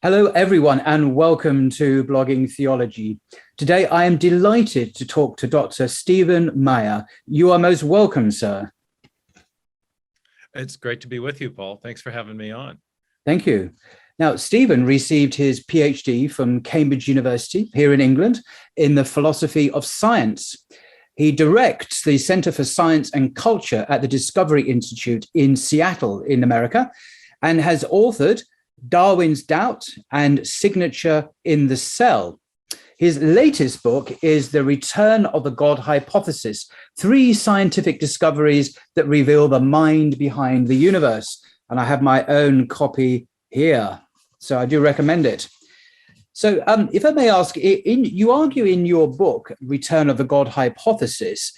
Hello, everyone, and welcome to Blogging Theology. Today, I am delighted to talk to Dr. Stephen Meyer. You are most welcome, sir. It's great to be with you, Paul. Thanks for having me on. Thank you. Now, Stephen received his PhD from Cambridge University here in England in the philosophy of science. He directs the Center for Science and Culture at the Discovery Institute in Seattle, in America, and has authored Darwin's Doubt and Signature in the Cell. His latest book is The Return of the God Hypothesis, 3 scientific discoveries that reveal the mind behind the universe. And I have my own copy here, so I do recommend it. So if I may ask, you argue in your book, Return of the God Hypothesis,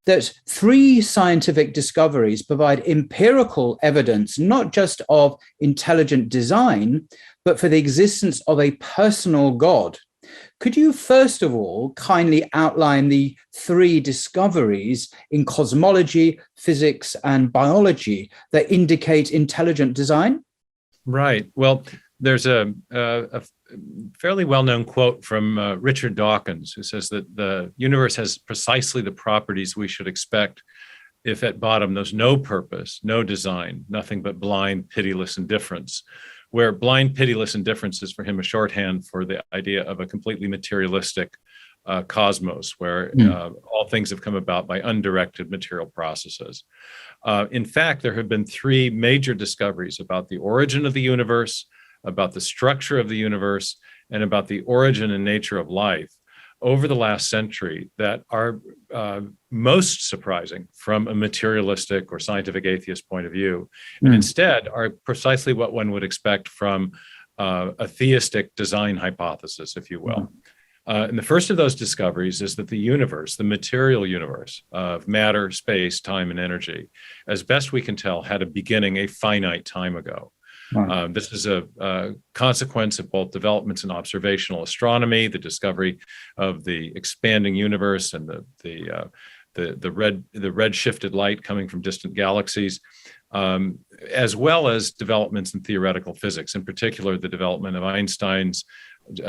that 3 scientific discoveries provide empirical evidence, not just of intelligent design, but for the existence of a personal God. Could you, first of all, kindly outline the 3 discoveries in cosmology, physics, and biology that indicate intelligent design? Right. Well, there's a fairly well-known quote from Richard Dawkins, who says that the universe has precisely the properties we should expect if at bottom there's no purpose, no design, nothing but blind, pitiless indifference, where blind, pitiless indifference is for him a shorthand for the idea of a completely materialistic cosmos, where all things have come about by undirected material processes. In fact, there have been 3 major discoveries about the origin of the universe, about the structure of the universe, and about the origin and nature of life over the last century that are most surprising from a materialistic or scientific atheist point of view, and instead are precisely what one would expect from a theistic design hypothesis, if you will. And the first of those discoveries is that the universe, the material universe of matter, space, time, and energy, as best we can tell, had a beginning a finite time ago. This is a consequence of both developments in observational astronomy, the discovery of the expanding universe and the red shifted light coming from distant galaxies, as well as developments in theoretical physics, in particular the development of Einstein's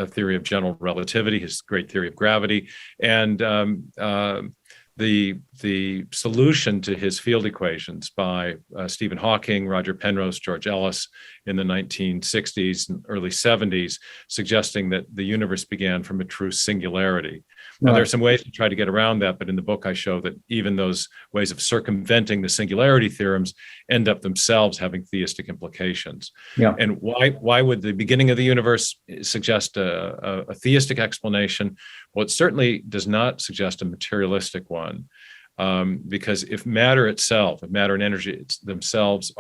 theory of general relativity, his great theory of gravity, and the solution to his field equations by Stephen Hawking, Roger Penrose, George Ellis in the 1960s and early 70s, suggesting that the universe began from a true singularity. Now, there are some ways to try to get around that, but in the book I show that even those ways of circumventing the singularity theorems end up themselves having theistic implications. And why would the beginning of the universe suggest a theistic explanation? Well, it certainly does not suggest a materialistic one, because if matter itself, if matter and energy themselves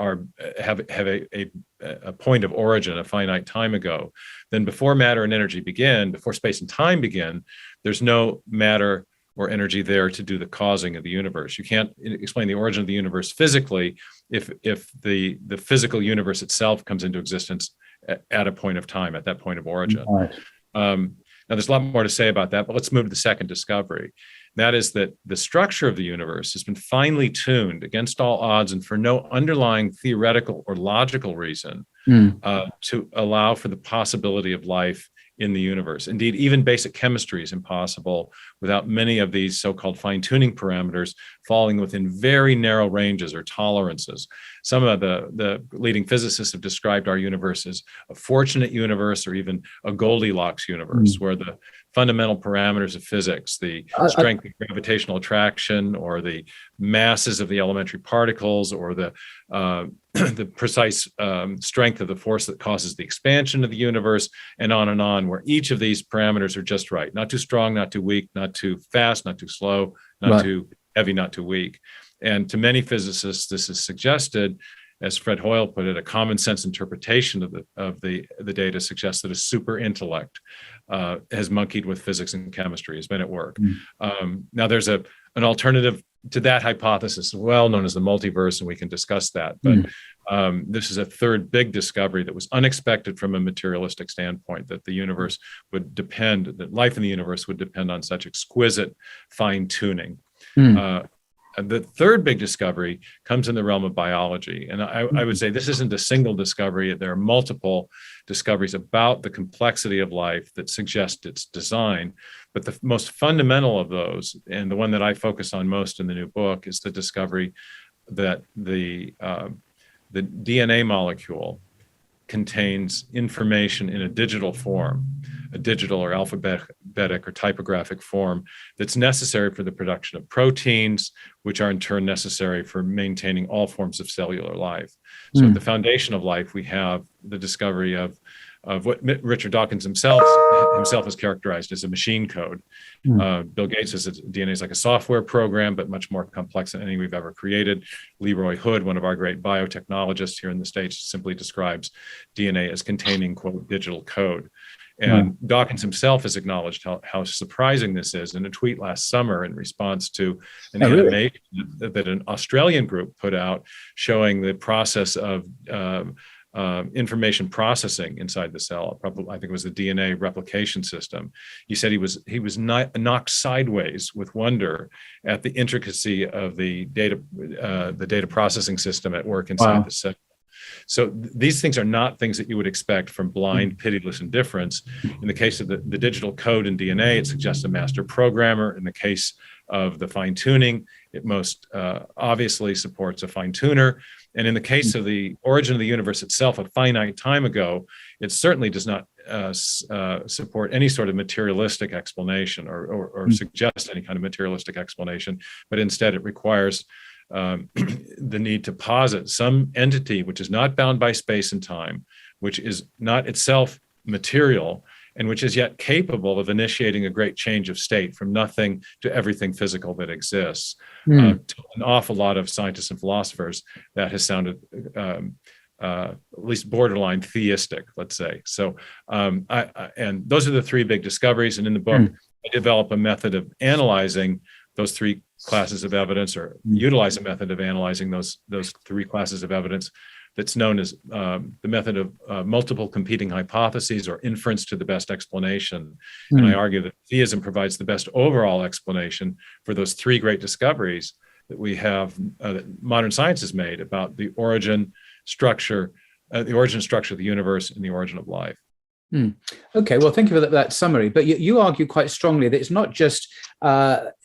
have a point of origin, a finite time ago, then before matter and energy begin, before space and time begin, there's no matter or energy there to do the causing of the universe. You can't explain the origin of the universe physically if the physical universe itself comes into existence at a point of time, at that point of origin. Now, there's a lot more to say about that, but let's move to the second discovery. That is that the structure of the universe has been finely tuned against all odds and for no underlying theoretical or logical reason to allow for the possibility of life in the universe. Indeed, even basic chemistry is impossible without many of these so-called fine-tuning parameters falling within very narrow ranges or tolerances. Some of the leading physicists have described our universe as a fortunate universe or even a Goldilocks universe, where the fundamental parameters of physics, the strength of gravitational attraction, or the masses of the elementary particles, or the precise strength of the force that causes the expansion of the universe, and on, where each of these parameters are just right. Not too strong, not too weak, not too fast, not too slow, not too heavy, not too weak. And to many physicists, this is suggested, as Fred Hoyle put it, a common sense interpretation of the data suggests that a super intellect has monkeyed with physics and chemistry, has been at work. Now, there's an alternative to that hypothesis, well known as the multiverse, and we can discuss that. But this is a third big discovery that was unexpected from a materialistic standpoint, that the universe would depend, that life in the universe would depend on such exquisite fine tuning. The third big discovery comes in the realm of biology. And I would say this isn't a single discovery. There are multiple discoveries about the complexity of life that suggest its design. But the most fundamental of those, and the one that I focus on most in the new book, is the discovery that the DNA molecule contains information in a digital form, a digital or alphabetic or typographic form that's necessary for the production of proteins, which are in turn necessary for maintaining all forms of cellular life. So at the foundation of life, we have the discovery of what Richard Dawkins himself has characterized as a machine code. Bill Gates says that DNA is like a software program, but much more complex than any we've ever created. Leroy Hood, one of our great biotechnologists here in the States, simply describes DNA as containing, quote, digital code. And Dawkins himself has acknowledged how surprising this is in a tweet last summer in response to an animation that an Australian group put out showing the process of information processing inside the cell. Probably, I think it was the DNA replication system. He said he was knocked sideways with wonder at the intricacy of the data processing system at work inside the cell. So these things are not things that you would expect from blind, pitiless indifference. In the case of the digital code in DNA, it suggests a master programmer. In the case of the fine tuning, it most obviously supports a fine tuner. And in the case of the origin of the universe itself, a finite time ago, it certainly does not support any sort of materialistic explanation or suggest any kind of materialistic explanation, but instead it requires the need to posit some entity which is not bound by space and time, which is not itself material, and which is yet capable of initiating a great change of state from nothing to everything physical that exists. To an awful lot of scientists and philosophers, that has sounded at least borderline theistic, let's say. So, and those are the three big discoveries. And in the book, I develop a method of analyzing those three classes of evidence, or utilize a method of analyzing those three classes of evidence that's known as the method of multiple competing hypotheses, or inference to the best explanation. And I argue that theism provides the best overall explanation for those three great discoveries that we have, that modern science has made about the origin structure of the universe and the origin of life. Okay, well, thank you for that summary. But you argue quite strongly that it's not just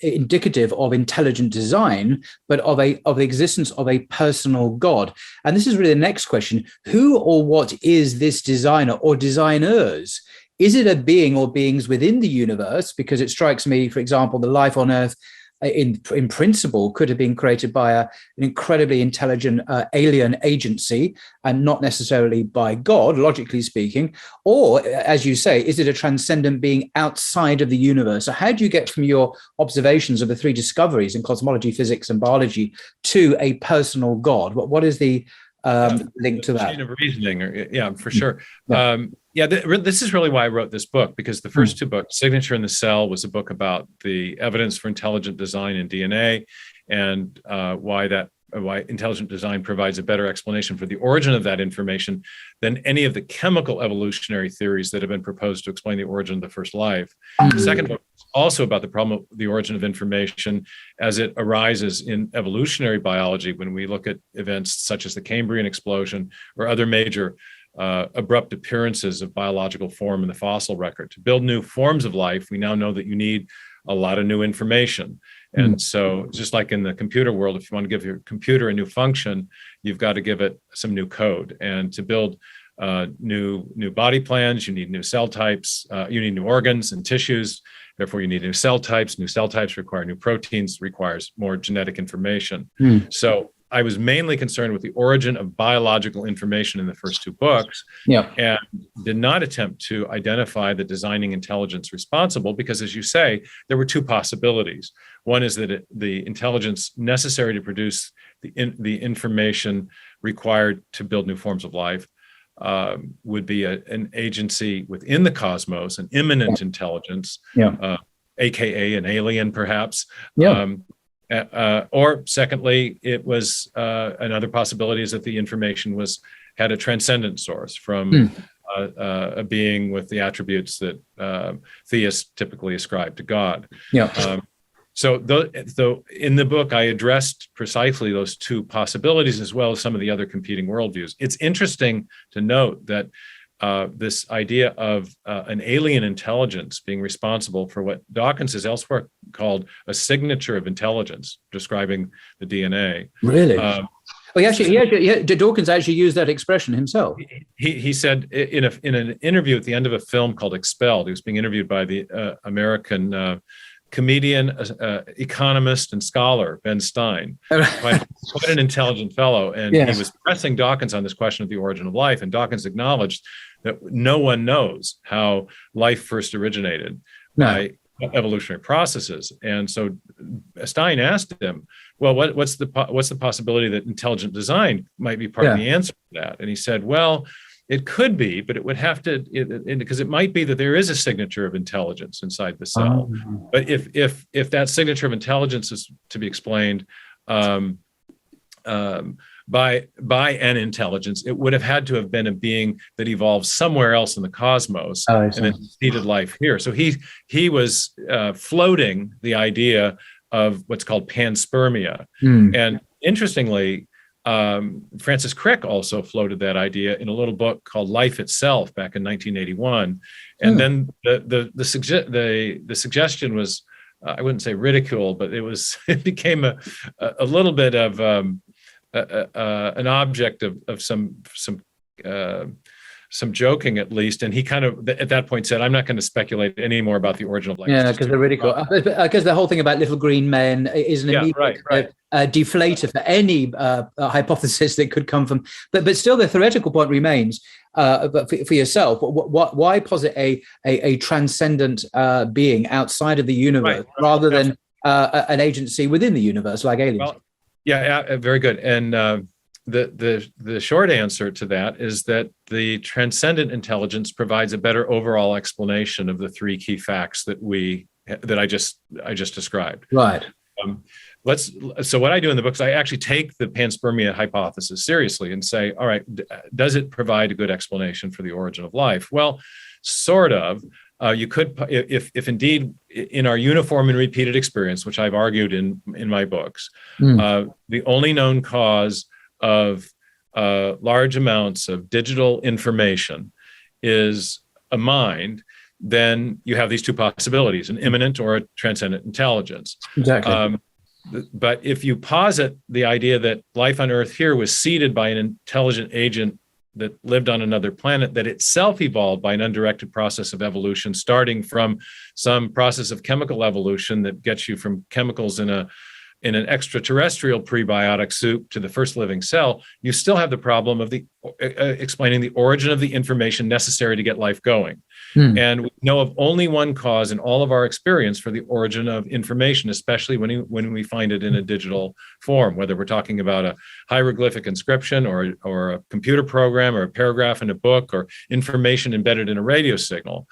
indicative of intelligent design, but of the existence of a personal God. And this is really the next question: who or what is this designer or designers? Is it a being or beings within the universe? Because it strikes me, for example, the life on Earth, in principle, could have been created by an incredibly intelligent alien agency, and not necessarily by God, logically speaking. Or, as you say, is it a transcendent being outside of the universe? So how do you get from your observations of the three discoveries in cosmology, physics, and biology to a personal God? What is the link to that? Chain of reasoning, for sure. This is really why I wrote this book, because the first two books, Signature in the Cell, was a book about the evidence for intelligent design in DNA, and why intelligent design provides a better explanation for the origin of that information than any of the chemical evolutionary theories that have been proposed to explain the origin of the first life. The second book is also about the problem of the origin of information as it arises in evolutionary biology, when we look at events such as the Cambrian explosion or other major abrupt appearances of biological form in the fossil record. To build new forms of life, we now know that you need a lot of new information. And so, just like in the computer world, if you want to give your computer a new function, you've got to give it some new code. And to build new body plans, you need new cell types, you need new organs and tissues. Therefore, you need new cell types. New cell types require new proteins, requires more genetic information. So I was mainly concerned with the origin of biological information in the first two books, and did not attempt to identify the designing intelligence responsible, because, as you say, there were two possibilities. One is that the intelligence necessary to produce the information required to build new forms of life would be an agency within the cosmos, an immanent intelligence, aka an alien, perhaps. Or secondly, it was another possibility is that the information had a transcendent source from a being with the attributes that theists typically ascribe to God. So in the book, I addressed precisely those two possibilities as well as some of the other competing worldviews. It's interesting to note that this idea of an alien intelligence being responsible for what Dawkins has elsewhere called a signature of intelligence, describing the DNA. Really? Dawkins actually used that expression himself. He said in an interview at the end of a film called Expelled, he was being interviewed by the American comedian, economist, and scholar, Ben Stein, quite an intelligent fellow. And yes, he was pressing Dawkins on this question of the origin of life. And Dawkins acknowledged that no one knows how life first originated by evolutionary processes. And so Stein asked him, well, what's the possibility that intelligent design might be part of the answer to that? And he said, well, it could be, but it would have to, because it might be that there is a signature of intelligence inside the cell. But if that signature of intelligence is to be explained by an intelligence, it would have had to have been a being that evolved somewhere else in the cosmos and then seeded life here. So he was floating the idea of what's called panspermia. And interestingly, Francis Crick also floated that idea in a little book called Life Itself back in 1981. And then the suggestion was, I wouldn't say ridicule, but it became a little bit of an object of some joking, at least. And he kind of, at that point, said, I'm not going to speculate any more about the origin of life. Yeah, because they're ridicule. Because the whole thing about little green men is an immediate deflator for any hypothesis that could come from. But still, the theoretical point remains. But for yourself, why posit a transcendent being outside of the universe rather than an agency within the universe like aliens? Well, very good. And the short answer to that is that the transcendent intelligence provides a better overall explanation of the three key facts that I just described. Right. So what I do in the books, I actually take the panspermia hypothesis seriously and say, all right, does it provide a good explanation for the origin of life? Well, sort of. You could, if indeed in our uniform and repeated experience, which I've argued in my books, the only known cause of large amounts of digital information is a mind, then you have these two possibilities, an immanent or a transcendent intelligence. Exactly. But if you posit the idea that life on Earth here was seeded by an intelligent agent that lived on another planet, that itself evolved by an undirected process of evolution, starting from some process of chemical evolution that gets you from chemicals in an extraterrestrial prebiotic soup to the first living cell, you still have the problem of explaining the origin of the information necessary to get life going. And we know of only one cause in all of our experience for the origin of information, especially when we find it in a digital form, whether we're talking about a hieroglyphic inscription or a computer program or a paragraph in a book or information embedded in a radio signal.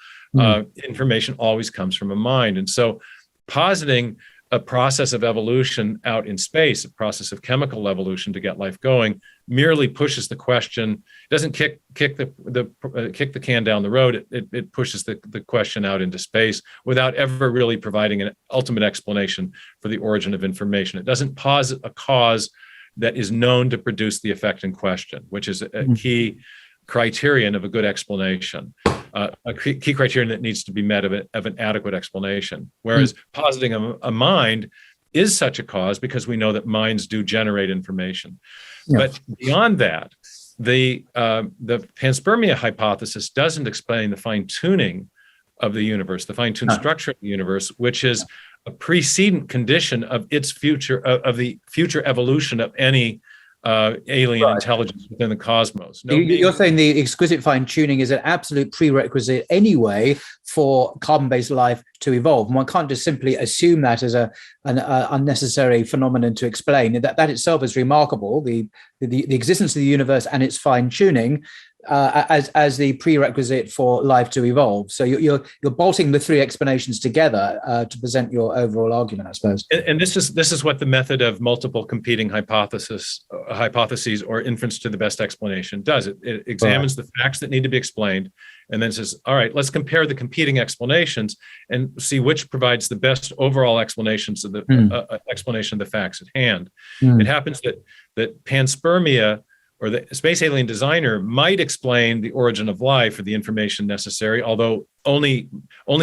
Information always comes from a mind. And so positing a process of evolution out in space, a process of chemical evolution to get life going, merely pushes the question, doesn't kick the can down the road. It pushes the question out into space without ever really providing an ultimate explanation for the origin of information. It doesn't posit a cause that is known to produce the effect in question, which is a key criterion of a good explanation. A key criterion that needs to be met of an adequate explanation. Whereas positing a mind is such a cause because we know that minds do generate information. But beyond that, the panspermia hypothesis doesn't explain the fine-tuning of the universe, the fine-tuned structure of the universe, which is a precedent condition of its future, of the future evolution of any alien intelligence within the cosmos. You're saying the exquisite fine-tuning is an absolute prerequisite anyway for carbon-based life to evolve. One can't just simply assume that as an unnecessary phenomenon to explain. That itself is remarkable, the existence of the universe and its fine-tuning. as the prerequisite for life to evolve. So you're bolting the three explanations together to present your overall argument, I suppose. And this is what the method of multiple competing hypotheses or inference to the best explanation does. It examines the facts that need to be explained, and then says, all right, let's compare the competing explanations and see which provides the best overall explanations of the explanation of the facts at hand. It happens that panspermia, or the space alien designer, might explain the origin of life or the information necessary, although only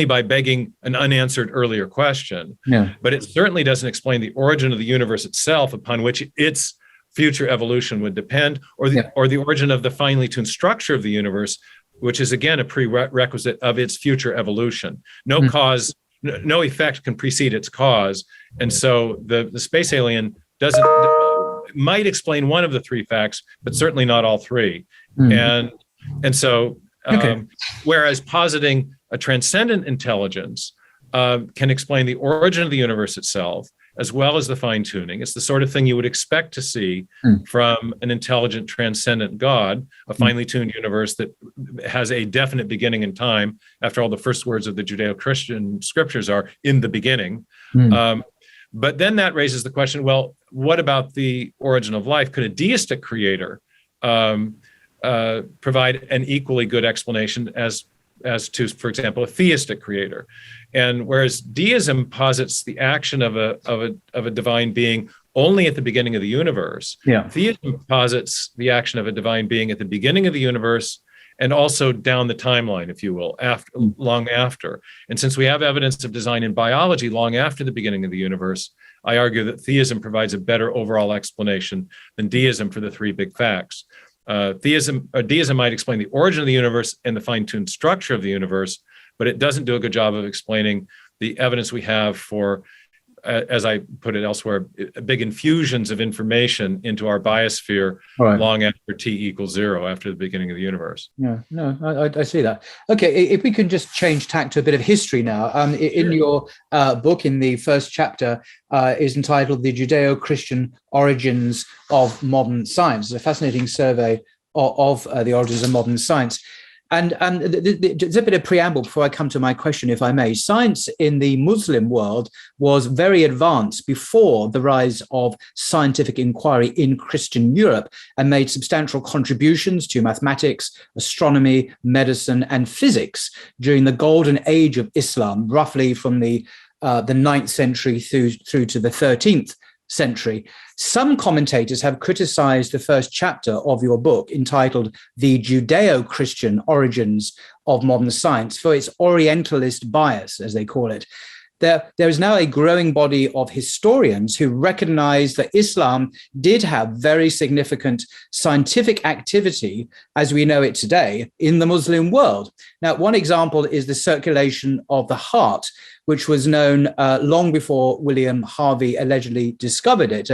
by begging an unanswered earlier question. Yeah. But it certainly doesn't explain the origin of the universe itself, upon which its future evolution would depend, or the origin of the finely tuned structure of the universe, which is again a prerequisite of its future evolution. No cause, no effect can precede its cause, and so the space alien might explain one of the three facts, but certainly not all three. And so, whereas positing a transcendent intelligence can explain the origin of the universe itself, as well as the fine tuning. It's the sort of thing you would expect to see from an intelligent, transcendent God, a finely tuned universe that has a definite beginning in time. After all, the first words of the Judeo-Christian scriptures are "in the beginning." But then that raises the question, well, what about the origin of life? Could a deistic creator provide an equally good explanation as to, for example, a theistic creator? And whereas deism posits the action of a divine being only at the beginning of the universe, theism posits the action of a divine being at the beginning of the universe and also down the timeline, if you will, long after. And since we have evidence of design in biology long after the beginning of the universe, I argue that theism provides a better overall explanation than deism for the three big facts. Deism might explain the origin of the universe and the fine-tuned structure of the universe, but it doesn't do a good job of explaining the evidence we have for, as I put it elsewhere, big infusions of information into our biosphere long after t=0, after the beginning of the universe. Yeah, no, I see that. Okay, if we can just change tack to a bit of history now. In your book, in the first chapter, is entitled "The Judeo-Christian Origins of Modern Science." It's a fascinating survey of the origins of modern science. And there's a bit of preamble before I come to my question, if I may. Science in the Muslim world was very advanced before the rise of scientific inquiry in Christian Europe, and made substantial contributions to mathematics, astronomy, medicine, and physics during the golden age of Islam, roughly from the 9th century through to the 13th century. Some commentators have criticized the first chapter of your book, entitled "The Judeo-Christian Origins of Modern Science," for its Orientalist bias, as they call it. There is now a growing body of historians who recognize that Islam did have very significant scientific activity, as we know it today, in the Muslim world. Now, one example is the circulation of the heart, which was known long before William Harvey allegedly discovered it.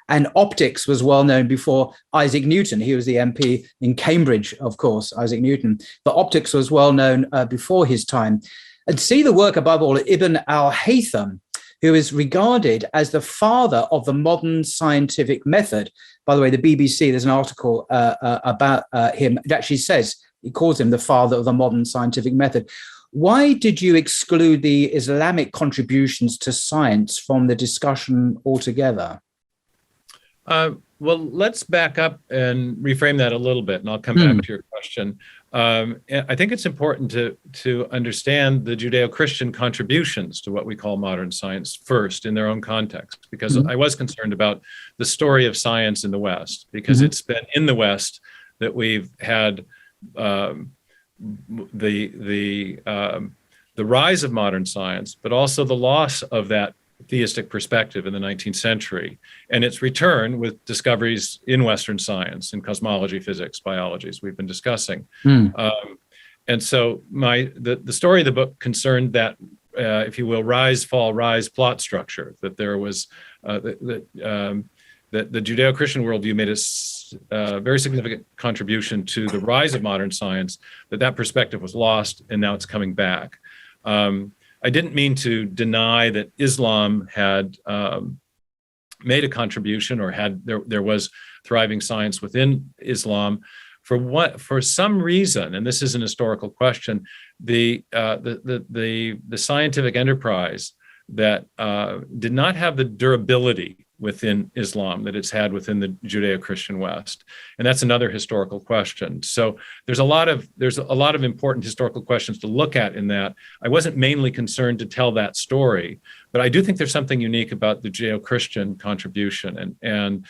And optics was well known before Isaac Newton. He was the MP in Cambridge, of course, Isaac Newton. But optics was well known before his time. And see the work, above all, of Ibn al-Haytham, who is regarded as the father of the modern scientific method. By the way, the BBC, there's an article about him. It actually says, he calls him the father of the modern scientific method. Why did you exclude the Islamic contributions to science from the discussion altogether? Well, let's back up and reframe that a little bit, and I'll come back to your question. I think it's important to understand the Judeo-Christian contributions to what we call modern science first in their own context, because I was concerned about the story of science in the West, because it's been in the West that we've had the rise of modern science, but also the loss of that theistic perspective in the 19th century, and its return with discoveries in Western science, in cosmology, physics, biology, as we've been discussing. And so the story of the book concerned that, if you will, rise, fall, rise plot structure, that there was that the Judeo-Christian worldview made a very significant contribution to the rise of modern science, that perspective was lost, and now it's coming back. I didn't mean to deny that Islam had made a contribution, or there was thriving science within Islam, for some reason, and this is an historical question, the scientific enterprise that did not have the durability within Islam that it's had within the Judeo-Christian West, and that's another historical question. So there's a lot of important historical questions to look at in that. I wasn't mainly concerned to tell that story, but I do think there's something unique about the Judeo-Christian contribution, and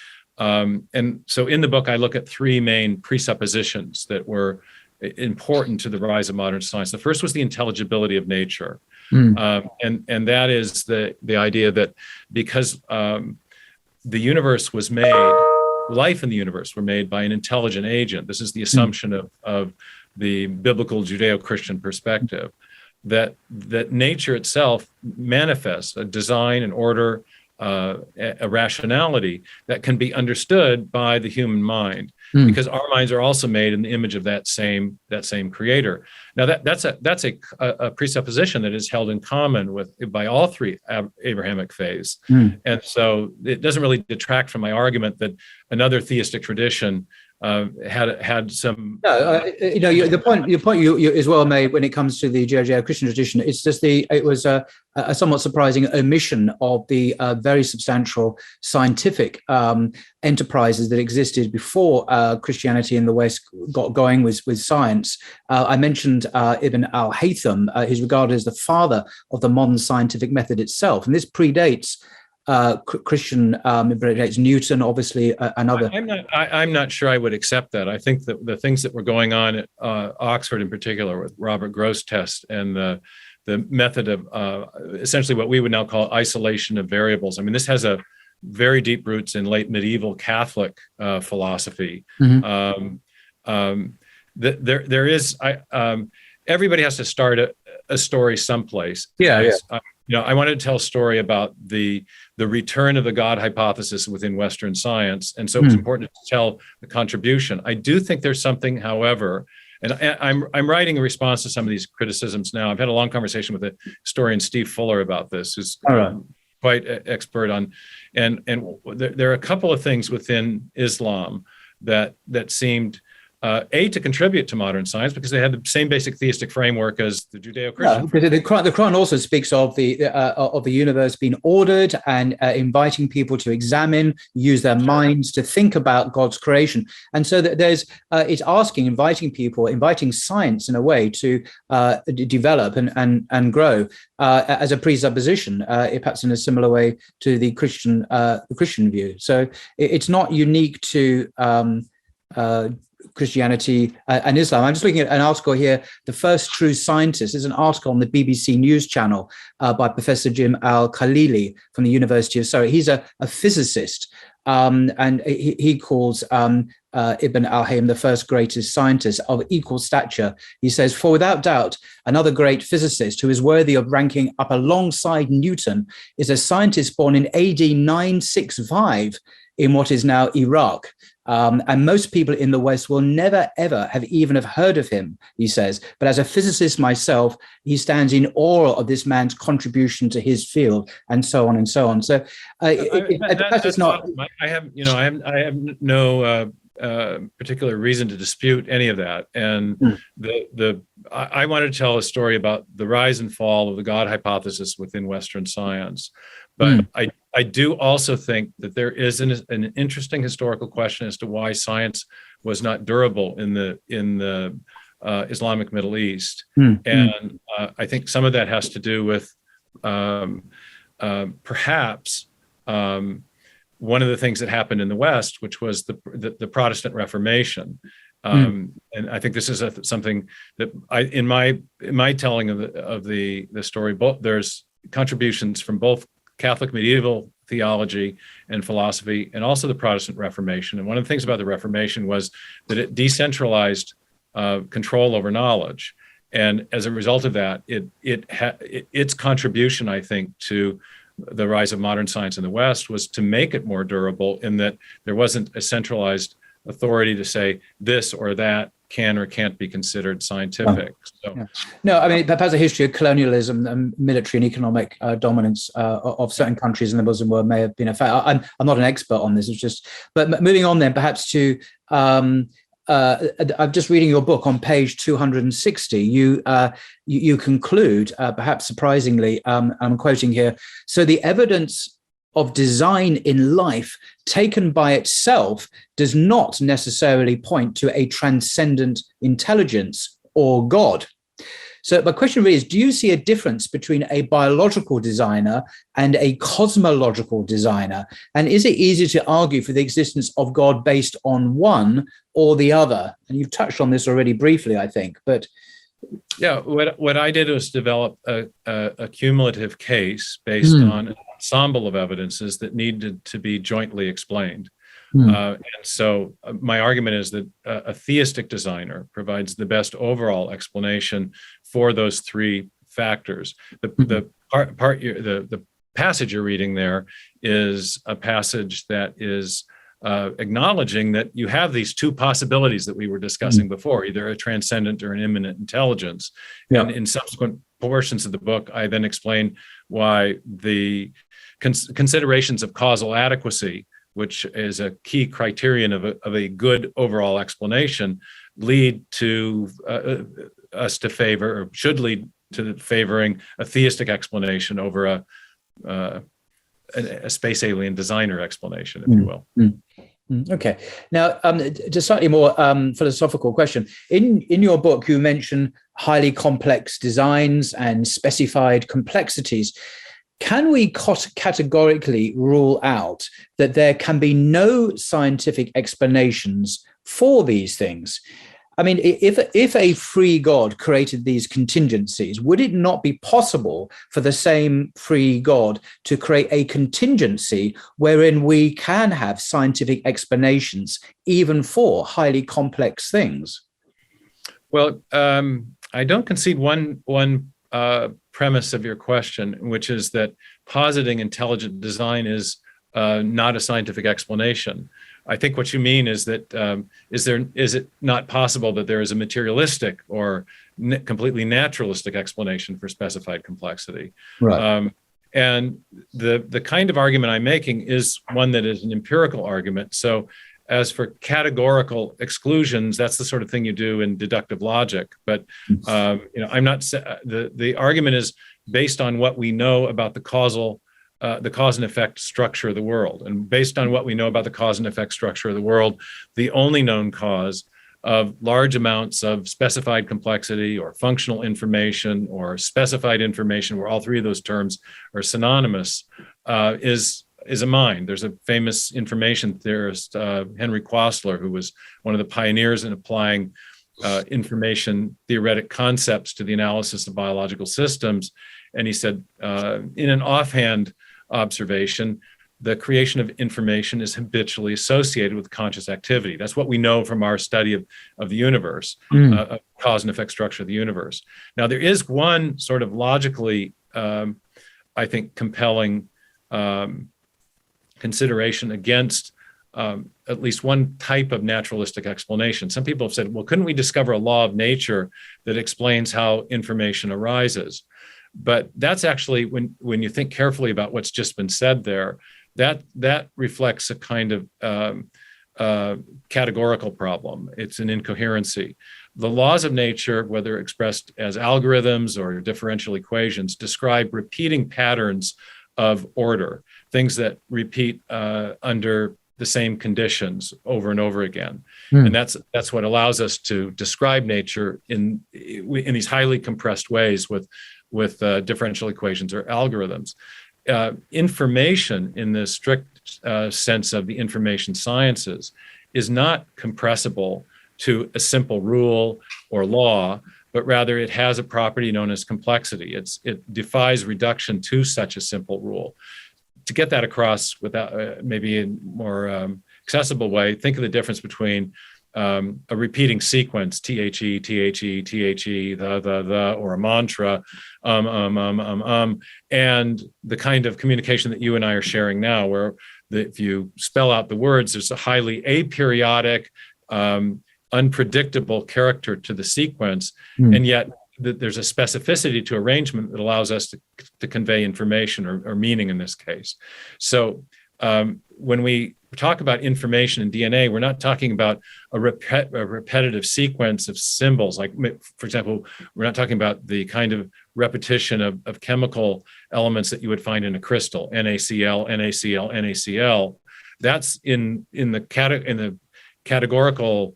so in the book I look at three main presuppositions that were important to the rise of modern science. The first was the intelligibility of nature. And that is the idea that because the universe was made, life in the universe were made by an intelligent agent. This is the assumption of the biblical Judeo-Christian perspective, that nature itself manifests a design, an order, a rationality that can be understood by the human mind, because our minds are also made in the image of that same creator. Now that's a presupposition that is held in common by all three Abrahamic faiths, and so it doesn't really detract from my argument that another theistic tradition had some. No, the point you is well made when it comes to the Judeo-Christian tradition. It's just it was a somewhat surprising omission of the very substantial scientific enterprises that existed before Christianity in the West got going with science. I mentioned Ibn al-Haytham. He's regarded as the father of the modern scientific method itself, and this predates Christian, predates Newton, obviously, another. I'm not sure I would accept that. I think that the things that were going on at Oxford, in particular, with Robert Gross test and the method of essentially what we would now call isolation of variables. I mean, this has a very deep roots in late medieval Catholic philosophy. There is everybody has to start a story someplace. I wanted to tell a story about the return of the God hypothesis within Western science, and so it was important to tell the contribution. I do think there's something, however, and I'm writing a response to some of these criticisms now. I've had a long conversation with the historian Steve Fuller about this, who's quite expert on, and there are a couple of things within Islam that seemed to contribute to modern science because they had the same basic theistic framework as the Judeo-Christian. Yeah, the Quran also speaks of the universe being ordered and inviting people to examine, use their minds to think about God's creation, and so that it's inviting science in a way to develop and grow as a presupposition, perhaps in a similar way to the Christian view. So it's not unique to Christianity and Islam. I'm just looking at an article here. The First True Scientist is an article on the BBC News channel by Professor Jim Al-Khalili from the University of Surrey. He's a physicist, and he calls Ibn al-Haytham the first greatest scientist of equal stature. He says, "For without doubt, another great physicist who is worthy of ranking up alongside Newton is a scientist born in AD 965 in what is now Iraq. And most people in the West will never, ever have even have heard of him," he says. "But as a physicist myself, he stands in awe of this man's contribution to his field," and so on and so on. So it's not. I have no particular reason to dispute any of that. And I wanted to tell a story about the rise and fall of the God hypothesis within Western science. But I do also think that there is an interesting historical question as to why science was not durable in the Islamic Middle East, and I think some of that has to do with perhaps one of the things that happened in the West, which was the Protestant Reformation. And I think this is something that in my telling of the story, there's contributions from both Catholic medieval theology and philosophy, and also the Protestant Reformation. And one of the things about the Reformation was that it decentralized control over knowledge. And as a result of that, its contribution, I think, to the rise of modern science in the West was to make it more durable, in that there wasn't a centralized authority to say this or that can or can't be considered scientific. No, I mean, perhaps a history of colonialism and military and economic dominance of certain countries in the Muslim world may have been a fact. I'm not an expert on this. It's just, but moving on then, perhaps to I'm just reading your book on page 260. You conclude, perhaps surprisingly, I'm quoting here. So the evidence of design in life taken by itself does not necessarily point to a transcendent intelligence or God. So my question really is, do you see a difference between a biological designer and a cosmological designer? And is it easy to argue for the existence of God based on one or the other? And you've touched on this already briefly, I think, but... Yeah, what I did was develop a cumulative case based on an ensemble of evidences that needed to be jointly explained. And so my argument is that a theistic designer provides the best overall explanation for those three factors. The passage you're reading there is a passage that is acknowledging that you have these two possibilities that we were discussing before, either a transcendent or an immanent intelligence. Yeah. And in subsequent portions of the book, I then explain why the considerations of causal adequacy, which is a key criterion of a good overall explanation, lead to us to favor, or should lead to favoring a theistic explanation over a space alien designer explanation, if you will. Okay. Now, just slightly more philosophical question. In your book, you mention highly complex designs and specified complexities. Can we categorically rule out that there can be no scientific explanations for these things? I mean, if a free God created these contingencies, would it not be possible for the same free God to create a contingency wherein we can have scientific explanations even for highly complex things? Well, I don't concede one premise of your question, which is that positing intelligent design is not a scientific explanation. I think what you mean is that is it not possible that there is a materialistic or completely naturalistic explanation for specified complexity? Right. And the kind of argument I'm making is one that is an empirical argument. So as for categorical exclusions, that's the sort of thing you do in deductive logic. But I'm not. The argument is based on what we know about the cause and effect structure of the world. And based on what we know about the cause and effect structure of the world, the only known cause of large amounts of specified complexity or functional information or specified information, where all three of those terms are synonymous, is a mind. There's a famous information theorist, Henry Quastler, who was one of the pioneers in applying information theoretic concepts to the analysis of biological systems. And he said, in an offhand observation, the creation of information is habitually associated with conscious activity. That's what we know from our study of the universe, cause and effect structure of the universe. Now, there is one sort of logically, I think, compelling consideration against at least one type of naturalistic explanation. Some people have said, well, couldn't we discover a law of nature that explains how information arises? But that's actually, when you think carefully about what's just been said there, that reflects a kind of categorical problem. It's an incoherency. The laws of nature, whether expressed as algorithms or differential equations, describe repeating patterns of order, things that repeat under the same conditions over and over again. And that's what allows us to describe nature in these highly compressed ways with differential equations or algorithms. Information in the strict sense of the information sciences is not compressible to a simple rule or law, but rather it has a property known as complexity. It defies reduction to such a simple rule. To get that across without maybe in more accessible way, think of the difference between a repeating sequence, the, or a mantra, and the kind of communication that you and I are sharing now, where if you spell out the words, there's a highly aperiodic, unpredictable character to the sequence, and yet there's a specificity to arrangement that allows us to convey information or meaning in this case. So when we talk about information in DNA, we're not talking about a repetitive sequence of symbols. Like, for example, we're not talking about the kind of repetition of chemical elements that you would find in a crystal, NaCl, NaCl, NaCl. That's in the categorical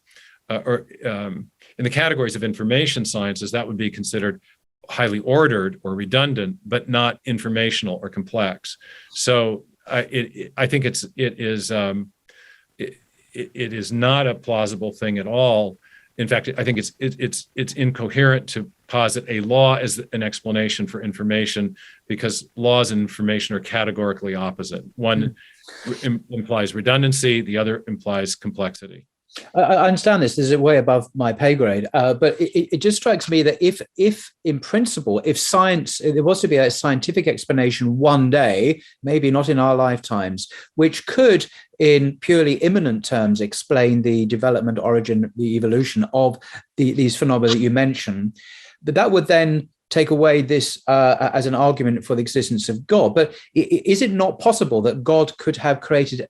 in the categories of information sciences. That would be considered highly ordered or redundant, but not informational or complex. So I think it is not a plausible thing at all. In fact, I think it's incoherent to posit a law as an explanation for information, because laws and information are categorically opposite. One implies redundancy, the other implies complexity. I understand this. This is way above my pay grade, but it just strikes me that if in principle, if there was to be a scientific explanation one day, maybe not in our lifetimes, which could, in purely immanent terms, explain the development, origin, the evolution of these phenomena that you mentioned, but that would then take away this as an argument for the existence of God. But is it not possible that God could have created?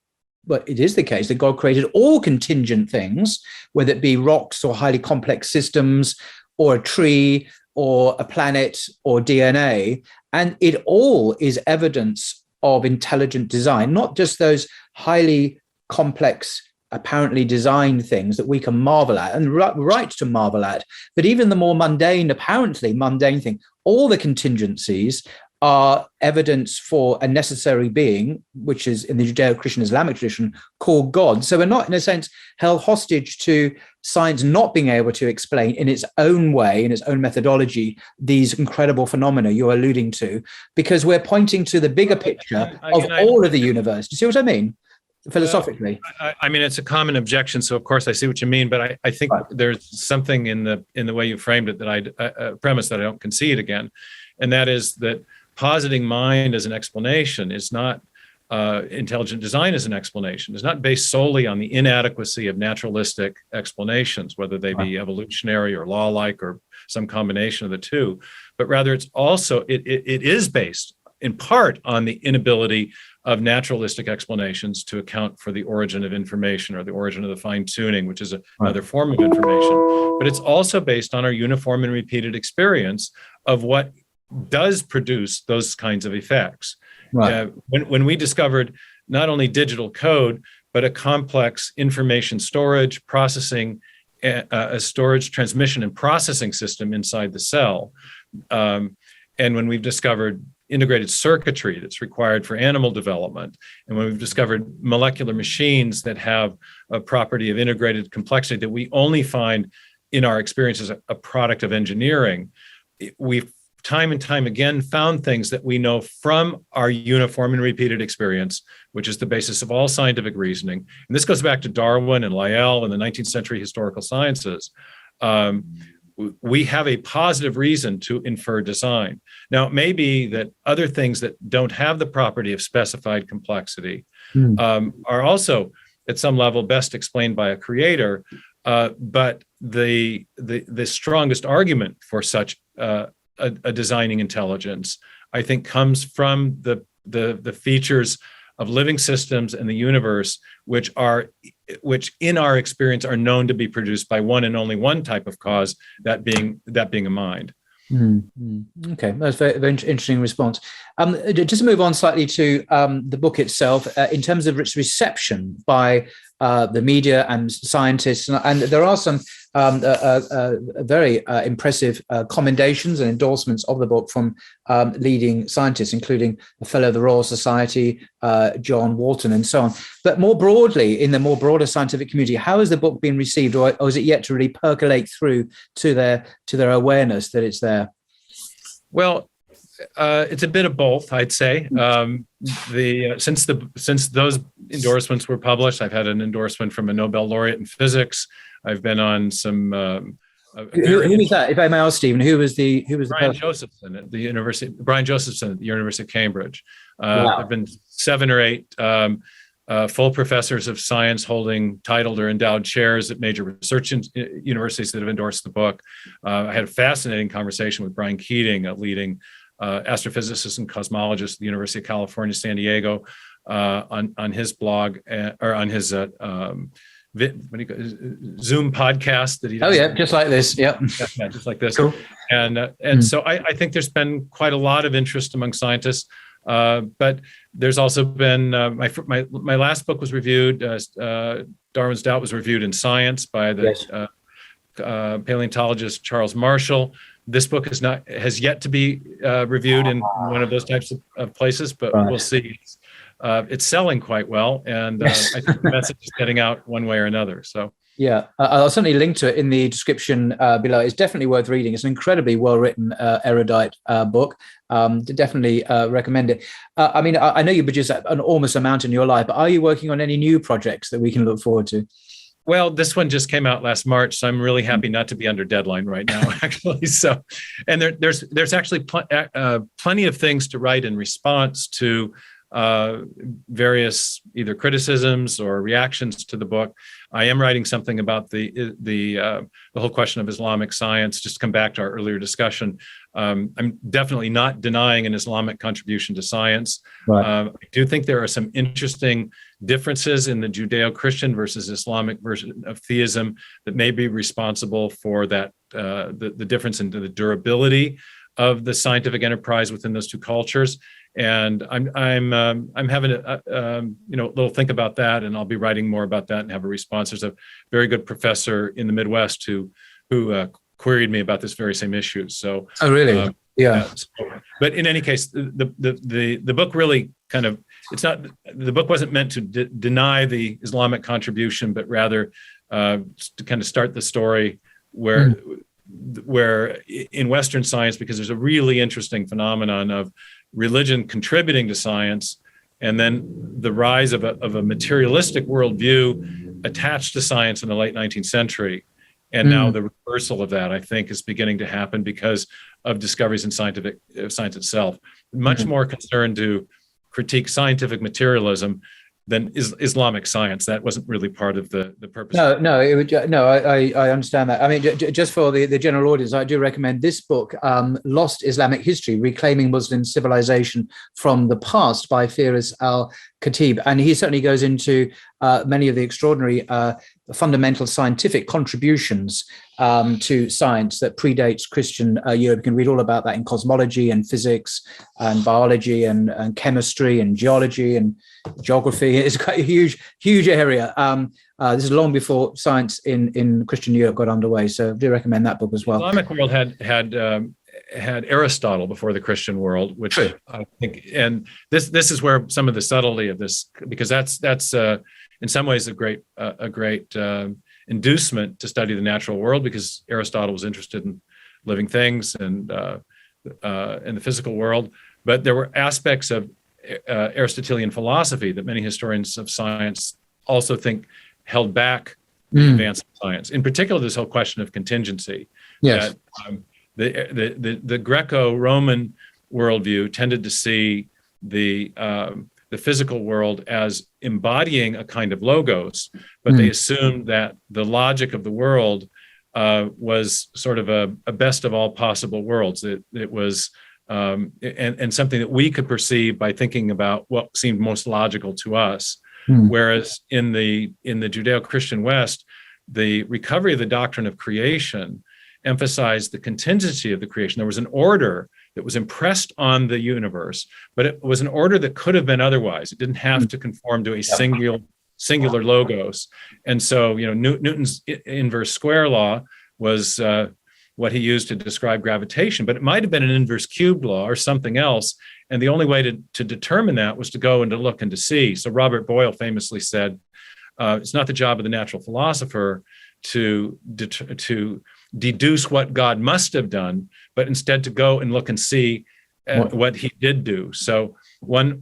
But it is the case that God created all contingent things, whether it be rocks or highly complex systems or a tree or a planet or DNA. And it all is evidence of intelligent design, not just those highly complex, apparently designed things that we can marvel at and right to marvel at, but even the more mundane, apparently mundane thing, all the contingencies are evidence for a necessary being, which is in the Judeo-Christian Islamic tradition called God. So we're not, in a sense, held hostage to science not being able to explain in its own way, in its own methodology, these incredible phenomena you're alluding to, because we're pointing to the bigger picture of all of the universe. Do you see what I mean? Philosophically. I mean, it's a common objection, so of course I see what you mean, but I think there's something in the way you framed it that a premise that I don't concede again, and that is that positing mind as an explanation is not intelligent design as an explanation. It's not based solely on the inadequacy of naturalistic explanations, whether they be evolutionary or law-like or some combination of the two, but rather it's also, it is based in part on the inability of naturalistic explanations to account for the origin of information or the origin of the fine-tuning, which is another form of information. But it's also based on our uniform and repeated experience of what does produce those kinds of effects. Right. When we discovered not only digital code, but a complex information storage, processing, a storage, transmission, and processing system inside the cell, and when we've discovered integrated circuitry that's required for animal development, and when we've discovered molecular machines that have a property of integrated complexity that we only find in our experience as a product of engineering, we've time and time again found things that we know from our uniform and repeated experience, which is the basis of all scientific reasoning. And this goes back to Darwin and Lyell and the 19th century historical sciences. We have a positive reason to infer design. Now, it may be that other things that don't have the property of specified complexity are also at some level best explained by a creator, but the strongest argument for such a designing intelligence, I think, comes from the features of living systems in the universe, which in our experience are known to be produced by one and only one type of cause, that being a mind. Okay, that's a very, very interesting response. Just to move on slightly to the book itself, in terms of its reception by the media and scientists, and there are some very impressive commendations and endorsements of the book from leading scientists, including a fellow of the Royal Society, John Walton, and so on. But more broadly, in the more broader scientific community, how has the book been received, or is it yet to really percolate through to their awareness that it's there? Well, it's a bit of both, I'd say. Since those endorsements were published, I've had an endorsement from a Nobel laureate in physics. I've been on some. Who was that? If I may ask, Stephen, who was the Brian Josephson at the University of Cambridge. Wow. There have been 7 or 8 full professors of science holding titled or endowed chairs at major research universities that have endorsed the book. I had a fascinating conversation with Brian Keating, a leading astrophysicist and cosmologist at the University of California, San Diego. on his blog or on his Zoom podcast that he does. Oh yeah, just like this. Yep. Yeah, just like this. Cool. And so I think there's been quite a lot of interest among scientists. But there's also been my last book was reviewed. Darwin's Doubt was reviewed in Science by the paleontologist Charles Marshall. This book has yet to be reviewed in one of those types of places, but we'll see. It's selling quite well, and I think the message is getting out one way or another. So. Yeah, I'll certainly link to it in the description below. It's definitely worth reading. It's an incredibly well-written, erudite book. Definitely recommend it. I mean, I know you produce an enormous amount in your life, but are you working on any new projects that we can look forward to? Well, this one just came out last March, so I'm really happy not to be under deadline right now, actually. So, and there's actually plenty of things to write in response to various either criticisms or reactions to the book. I am writing something about the whole question of Islamic science. Just to come back to our earlier discussion, I'm definitely not denying an Islamic contribution to science. Right. I do think there are some interesting differences in the Judeo-Christian versus Islamic version of theism that may be responsible for that the difference in the durability of the scientific enterprise within those two cultures. And I'm having a little think about that, and I'll be writing more about that and have a response. There's a very good professor in the Midwest who queried me about this very same issue. So, oh really? Yeah. But in any case, the book really kind of the book wasn't meant to deny the Islamic contribution, but rather to kind of start the story where in Western science, because there's a really interesting phenomenon of religion contributing to science, and then the rise of a materialistic worldview attached to science in the late 19th century. And now the reversal of that, I think, is beginning to happen because of discoveries in science itself. Much more concerned to critique scientific materialism than Islamic science. That wasn't really part of the purpose. I understand that. I mean, just for the general audience, I do recommend this book, Lost Islamic History, Reclaiming Muslim Civilization from the Past by Firas Al-Khatib. And he certainly goes into many of the extraordinary fundamental scientific contributions to science that predates Christian Europe. You can read all about that in cosmology and physics and biology and chemistry and geology and geography. It's quite a huge area. This is long before science in Christian Europe got underway. So I do recommend that book as well. The Islamic world had Aristotle before the Christian world, which I think, and this is where some of the subtlety of this, because that's in some ways a great inducement to study the natural world, because Aristotle was interested in living things and in the physical world. But there were aspects of Aristotelian philosophy that many historians of science also think held back the advance of science. In particular, this whole question of contingency. Yes. That, the Greco-Roman worldview tended to see the physical world as embodying a kind of logos, but they assumed that the logic of the world was sort of a best of all possible worlds. It was and something that we could perceive by thinking about what seemed most logical to us. Whereas in the Judeo-Christian West, the recovery of the doctrine of creation emphasized the contingency of the creation. There was an order that was impressed on the universe, but it was an order that could have been otherwise. It didn't have to conform to a singular logos. And so, Newton's inverse square law was what he used to describe gravitation, but it might have been an inverse cubed law or something else. And the only way to determine that was to go and to look and to see. So Robert Boyle famously said, it's not the job of the natural philosopher to deduce what God must have done, but instead to go and look and see what he did do. So one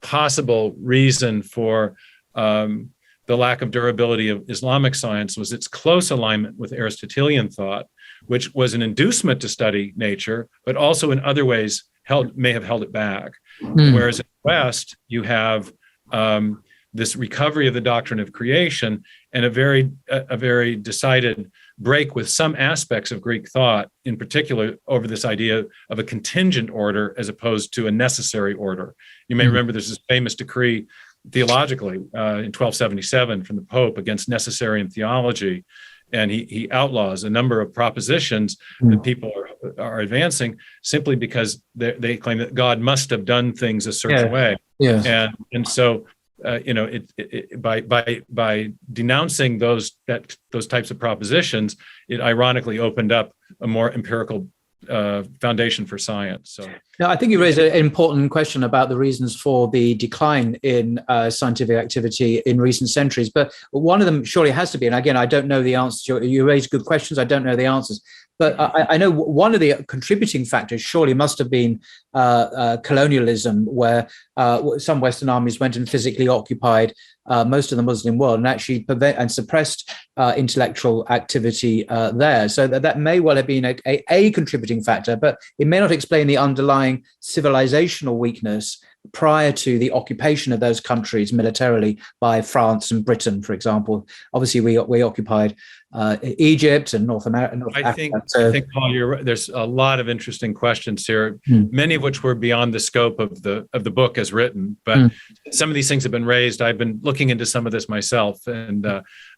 possible reason for the lack of durability of Islamic science was its close alignment with Aristotelian thought, which was an inducement to study nature, but also in other ways may have held it back. Whereas in the West, you have this recovery of the doctrine of creation, and a very decided break with some aspects of Greek thought, in particular over this idea of a contingent order as opposed to a necessary order. You may remember there's this famous decree theologically in 1277 from the Pope against necessarian theology, and he outlaws a number of propositions that people are advancing simply because they claim that God must have done things a certain way. Yes. And so by denouncing those types of propositions, it ironically opened up a more empirical foundation for science. So now, I think you raised an important question about the reasons for the decline in scientific activity in recent centuries. But one of them surely has to be, and again, I don't know the answers. You raised good questions. I don't know the answers. But I know one of the contributing factors surely must have been colonialism, where some Western armies went and physically occupied most of the Muslim world and actually suppressed intellectual activity there. So that may well have been a contributing factor, but it may not explain the underlying civilizational weakness prior to the occupation of those countries militarily by France and Britain, for example. Obviously, we occupied Egypt and North America. I think, Paul, you're right. There's a lot of interesting questions here, many of which were beyond the scope of the book as written. But some of these things have been raised. I've been looking into some of this myself, and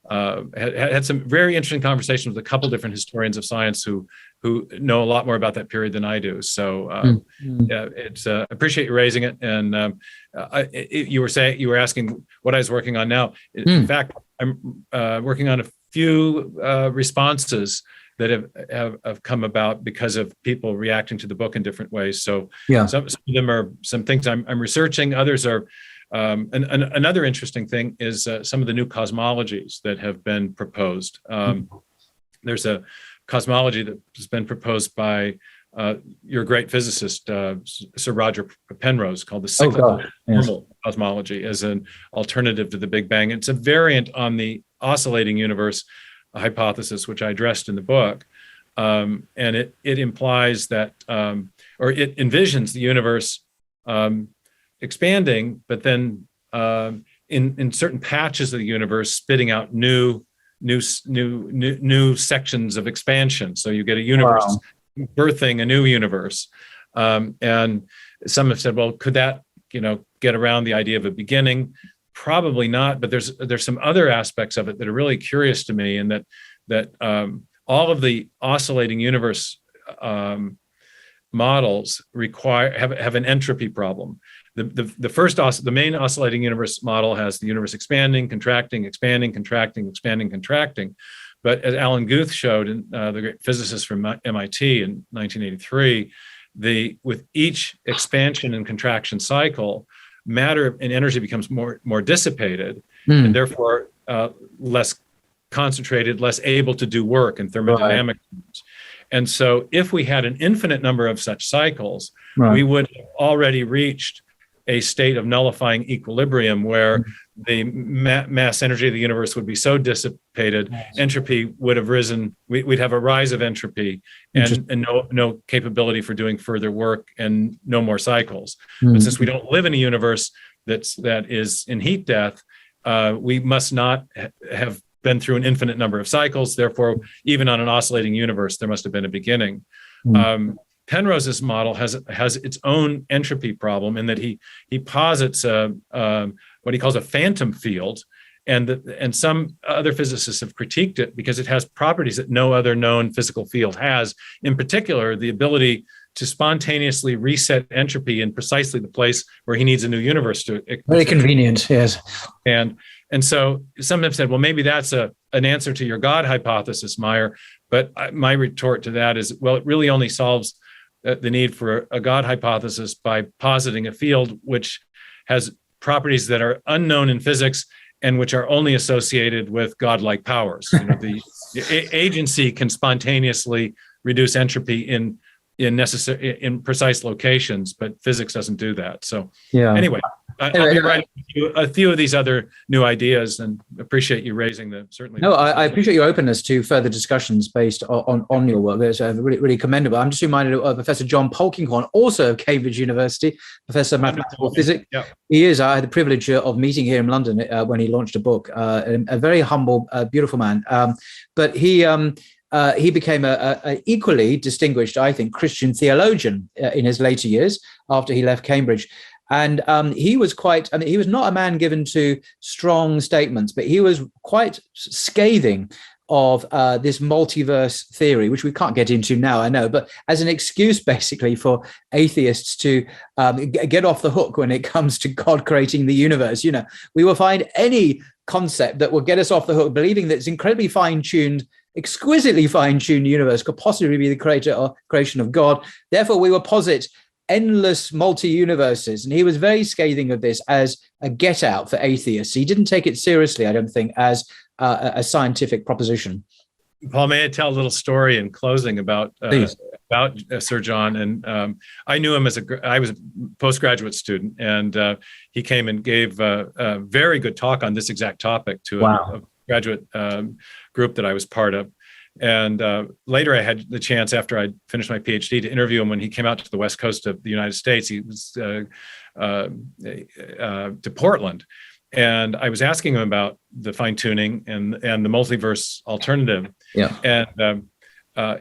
had some very interesting conversations with a couple different historians of science who know a lot more about that period than I do. So it's appreciate you raising it. And you were asking what I was working on now. In fact, I'm working on a few responses that have come about because of people reacting to the book in different ways. So some of them are some things I'm researching. Others are another interesting thing is some of the new cosmologies that have been proposed. There's a cosmology that has been proposed by your great physicist, Sir Roger Penrose, called the cyclical normal cosmology as an alternative to the Big Bang. It's a variant on the oscillating universe hypothesis, which I addressed in the book. And it implies that, or it envisions the universe expanding, but then in certain patches of the universe spitting out new sections of expansion. So you get a universe birthing a new universe. And some have said, well, could that, get around the idea of a beginning? Probably not, but there's some other aspects of it that are really curious to me, and that all of the oscillating universe models have an entropy problem. The main oscillating universe model has the universe expanding, contracting, expanding, contracting, expanding, contracting. But as Alan Guth showed, the great physicist from MIT in 1983, with each expansion and contraction cycle, matter and energy becomes more dissipated, and therefore less concentrated, less able to do work in thermodynamic terms. And so if we had an infinite number of such cycles, we would have already reached a state of nullifying equilibrium where the mass energy of the universe would be so dissipated, entropy would have risen. We'd have a rise of entropy and no capability for doing further work and no more cycles. But since we don't live in a universe that is in heat death, we must not have been through an infinite number of cycles. Therefore, even on an oscillating universe, there must have been a beginning. Penrose's model has its own entropy problem in that he posits what he calls a phantom field, and some other physicists have critiqued it because it has properties that no other known physical field has. In particular, the ability to spontaneously reset entropy in precisely the place where he needs a new universe to. Very convenient, yes. And so some have said, well, maybe that's an answer to your God hypothesis, Meyer. But my retort to that is, well, it really only solves the need for a God hypothesis by positing a field which has properties that are unknown in physics and which are only associated with godlike powers. The agency can spontaneously reduce entropy in precise locations, but physics doesn't do that. So anyway, I'll be writing a few of these other new ideas, and appreciate you raising them. Certainly. No, I appreciate your openness to further discussions based on your work. It's really, really commendable. I'm just reminded of Professor John Polkinghorne, also of Cambridge University, Professor of Mathematical Physics. Yeah. He is. I had the privilege of meeting here in London when he launched a book. A very humble, beautiful man. But he became a equally distinguished, I think, Christian theologian in his later years after he left Cambridge. And he was he was not a man given to strong statements, but he was quite scathing of this multiverse theory, which we can't get into now, I know, but as an excuse basically for atheists to get off the hook when it comes to God creating the universe. You know, we will find any concept that will get us off the hook, believing that it's incredibly fine-tuned, exquisitely fine-tuned universe could possibly be the creation of God. Therefore, we will posit endless multi-universes. And he was very scathing of this as a get out for atheists. He didn't take it seriously, I don't think, as a scientific proposition. Paul, may I tell a little story in closing about Sir John? And I knew him I was a postgraduate student, and he came and gave a very good talk on this exact topic to a graduate group that I was part of. And later I had the chance, after I finished my PhD, to interview him when he came out to the West Coast of the United States. He was to Portland. And I was asking him about the fine tuning and the multiverse alternative. Yeah. And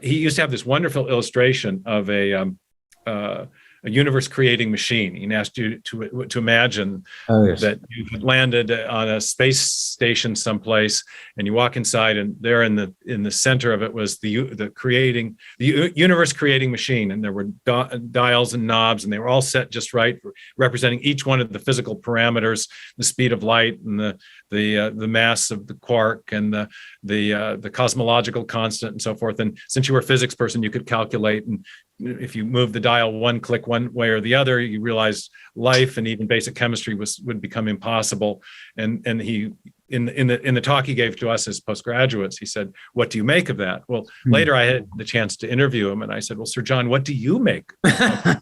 he used to have this wonderful illustration of a universe creating machine. He asked you to imagine that you had landed on a space station someplace, and you walk inside, and there in the center of it was the universe creating machine, and there were dials and knobs, and they were all set just right, representing each one of the physical parameters, the speed of light, and the mass of the quark, and the cosmological constant, and so forth. And since you were a physics person, you could calculate, and if you move the dial one click one way or the other, you realize life and even basic chemistry would become impossible. And he, in the talk he gave to us as postgraduates, he said, "What do you make of that?" Well, later I had the chance to interview him, and I said, "Well, Sir John, what do you make of that?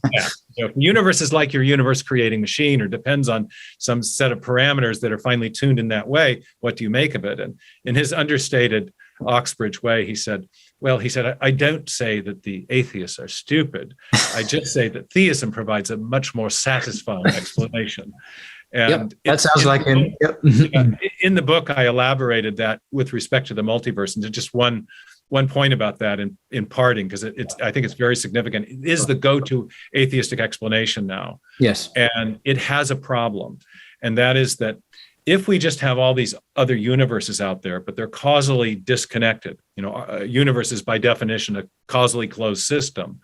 So if the universe is like your universe creating machine, or depends on some set of parameters that are finely tuned in that way, what do you make of it?" And in his understated Oxbridge way, he said, I don't say that the atheists are stupid. I just say that theism provides a much more satisfying explanation. And that sounds like him. In the book, I elaborated that with respect to the multiverse, and to just one point about that in parting, because I think it's very significant. It is the go-to atheistic explanation now. Yes. And it has a problem. And that is that if we just have all these other universes out there, but they're causally disconnected, a universe is by definition a causally closed system,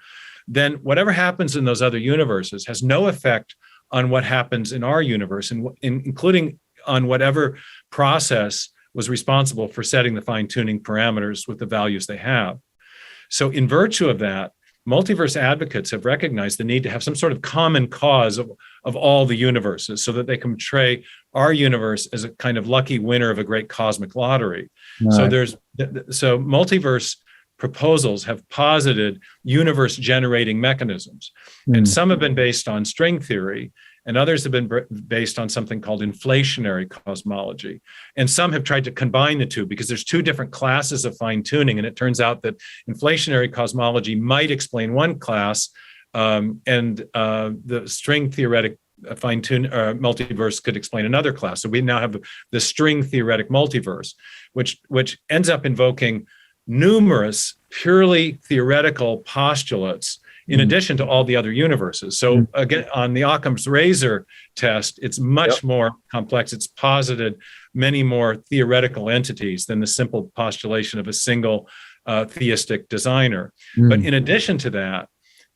then whatever happens in those other universes has no effect on what happens in our universe, including on whatever process was responsible for setting the fine-tuning parameters with the values they have. So in virtue of that, multiverse advocates have recognized the need to have some sort of common cause of all the universes, so that they can portray our universe as a kind of lucky winner of a great cosmic lottery. Right. So multiverse proposals have posited universe generating mechanisms, and some have been based on string theory, and others have been based on something called inflationary cosmology. And some have tried to combine the two, because there's two different classes of fine tuning. And it turns out that inflationary cosmology might explain one class, and the string theoretic fine tune multiverse could explain another class. So we now have the string theoretic multiverse, which ends up invoking numerous purely theoretical postulates in addition to all the other universes. So again, on the Occam's razor test, it's much more complex. It's posited many more theoretical entities than the simple postulation of a single theistic designer. But in addition to that,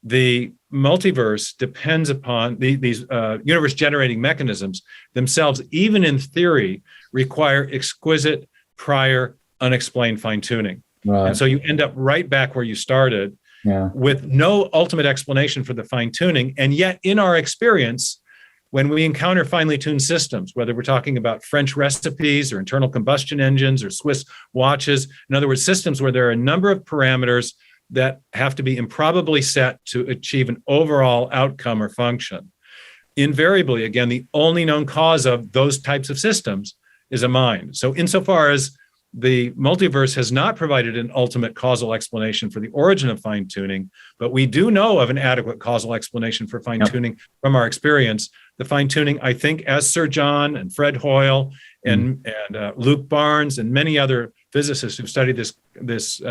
the multiverse depends upon these universe generating mechanisms themselves, even in theory, require exquisite prior unexplained fine tuning. Right. And so you end up right back where you started, with no ultimate explanation for the fine tuning. And yet in our experience, when we encounter finely tuned systems, whether we're talking about French recipes or internal combustion engines or Swiss watches, in other words, systems where there are a number of parameters that have to be improbably set to achieve an overall outcome or function, invariably, again, the only known cause of those types of systems is a mind. So insofar as the multiverse has not provided an ultimate causal explanation for the origin of fine-tuning, but we do know of an adequate causal explanation for fine-tuning from our experience. The fine-tuning, I think, as Sir John and Fred Hoyle and Luke Barnes and many other physicists who've studied this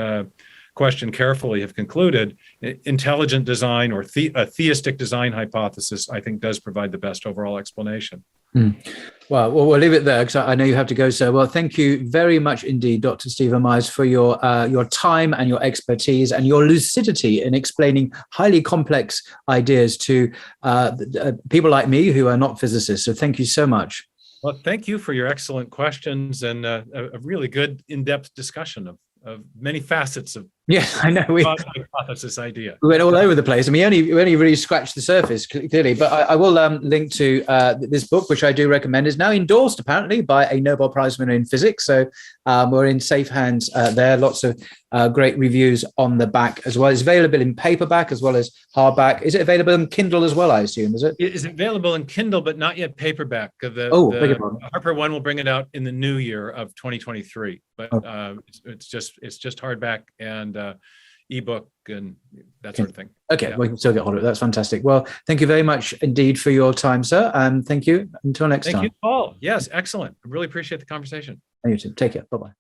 question carefully have concluded, intelligent design or a theistic design hypothesis, I think, does provide the best overall explanation. Well, we'll leave it there because I know you have to go, sir. Well, thank you very much indeed, Dr. Stephen Myers, for your time and your expertise and your lucidity in explaining highly complex ideas to people like me who are not physicists. So thank you so much. Well, thank you for your excellent questions and a really good in-depth discussion of many facets of I know we hypothesis idea. We went all over the place. I mean, we only really scratched the surface, clearly. But I will link to this book, which I do recommend, is now endorsed apparently by a Nobel Prize winner in physics. So we're in safe hands there. Lots of great reviews on the back as well. It's available in paperback as well as hardback. Is it available in Kindle as well, I assume, is it? It is available in Kindle, but not yet paperback. The Harper one will bring it out in the new year of 2023. But it's just hardback and ebook and that sort of thing. Okay, we can still get hold of it. That's fantastic. Well, thank you very much indeed for your time, sir. And thank you. Until next time. Thank you, Paul. Yes, excellent. I really appreciate the conversation. You too. Take care. Bye-bye.